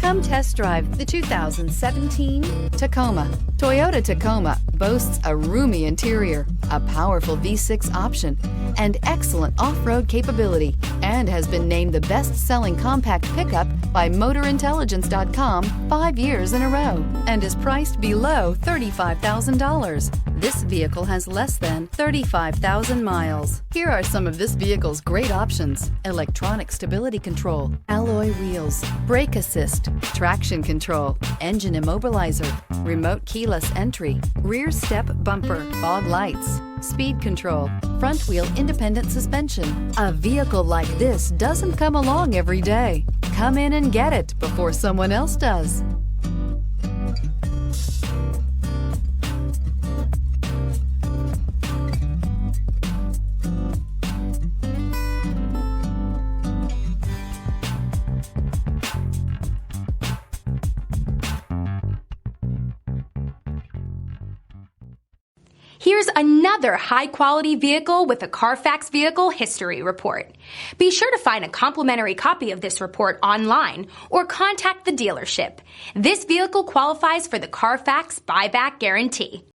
Come test drive the 2017 Tacoma. Toyota Tacoma boasts a roomy interior, a powerful V6 option, and excellent off-road capability, and has been named the best-selling compact pickup by MotorIntelligence.com 5 years in a row, and is priced below $35,000. This vehicle has less than 35,000 miles. Here are some of this vehicle's great options: electronic stability control, alloy wheels, brake assist, traction control, engine immobilizer, remote keyless entry, rear step bumper, fog lights, speed control, front wheel independent suspension. A vehicle like this doesn't come along every day. Come in and get it before someone else does. Here's another high-quality vehicle with a Carfax Vehicle History Report. Be sure to find a complimentary copy of this report online or contact the dealership. This vehicle qualifies for the Carfax Buyback Guarantee.